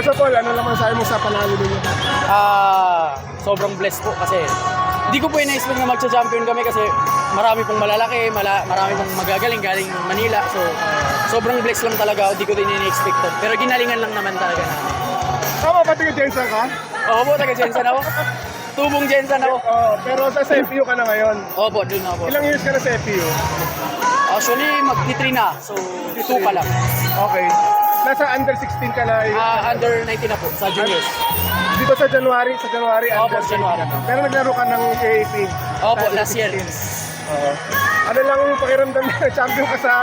First of all, ano naman sabi mo sa panalo ninyo? Sobrang blessed po kasi hindi ko po ina-expect na magcha-champion kami kasi marami pong malalaki, marami pong magagaling galing Manila. So, sobrang blessed lang talaga. Hindi ko din ina-expect to. Pero ginalingan lang naman talaga namin. Tama ba taga Jensen ka? Oo po, taga-Jensen ako. Tubong Jensen ako. Pero sa FPU ka na ngayon. Opo, doon ako. Ilang years ka na sa FPU? Actually, mag-3 na. So, 2 pa lang. Okay. Nasa under 16 ka na. Under 19 na po, sa juniors. Dito sa January Opo, under sa January. Pero naglaro ka ng AAP. Opo, last year. Ano lang yung pakiramdam na champion ka sa,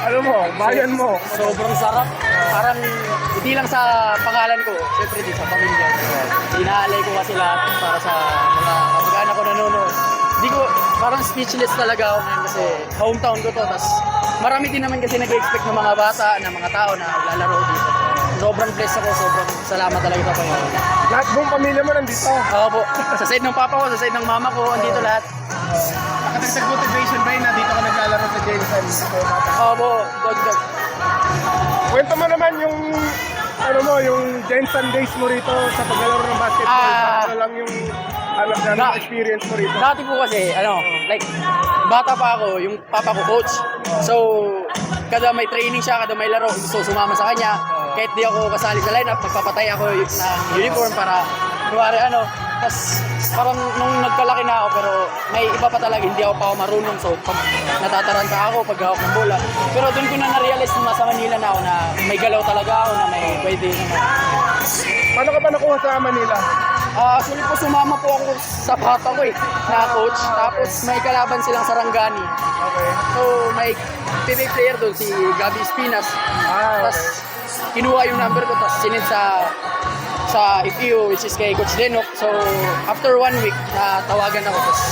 ano mo, bayan mo? Sobrang sarap. Parang, hindi lang sa pangalan ko, syempre din sa pamilya. Inaalay ko kasi lahat para sa mga kamag-anak ko nanonood. Hindi ko, parang speechless talaga ako ngayon kasi hometown ko to. Tapos marami din naman kasi nag-expect ng mga bata, ng mga tao na lalaro dito. Sobrang blessed ako, sobrang salamat talaga sa Panginoon. Lahat buong pamilya mo nandito. Oo po, sa side ng papa ko, sa side ng mama ko, andito lahat. Nakatagtag motivation ba yun na dito ka naglalaro sa Jensen? Oo po, dog. Kwento mo naman yung, ano mo, yung Jensen days mo rito sa paglalaro ng basketball. Ano lang yung, ano, experience mo rito? Dati po kasi, like, bata pa ako, yung papa ko coach. So, kada may training siya, kada may laro, gusto sumama sa kanya. Kahit di ako kasali sa lineup, magpapatay ako ng uniform para, kunwari tas parang nung nagkalaki na ako, pero may iba pa talaga, hindi ako pa ako marunong. So, natataranta ako pag hawak ng bola. Pero doon ko na na-realize nung nasa Manila na ako na may galaw talaga ako, na may pwede naman. Paano ka ba nakuha sa Manila? Actually po, sumama po ako sa bata ko na coach. Tapos may kalaban silang Sarangani. Okay. So may PBA player doon, si Gabi Espinas. Tapos kinuha yung number ko, tapos sinend sa FPU, which is kay Coach Denok. So after 1 week, tawagan ako. Tapos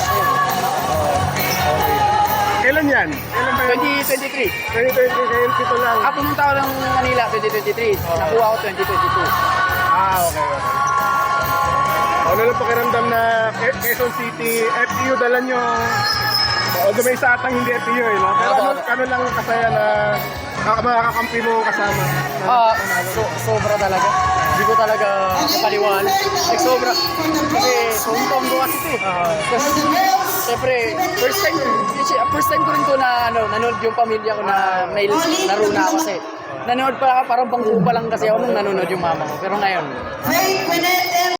Kailan yan? Kailan ba yan? 2023. 2020, ngayon dito lang. Pumunta ako ng Manila 2023. Nakuha ako 2022. Okay. Ano lang pakiramdam na Quezon City, FPU dala nyo, although may isa atang hindi FPU no? Pero ano lang kasaya na makakakampi mo kasama? Sobra talaga. Hindi ko talaga kapaliwan. Like, sobra. Kasi hometown ko kasi ito eh. Kasi, siyempre, first time ko rin ko na nanood yung pamilya ko na may laro na ako kasi. Nanood pa, parang bangko pa lang kasi ako nung nanonood yung mama ko. Pero ngayon,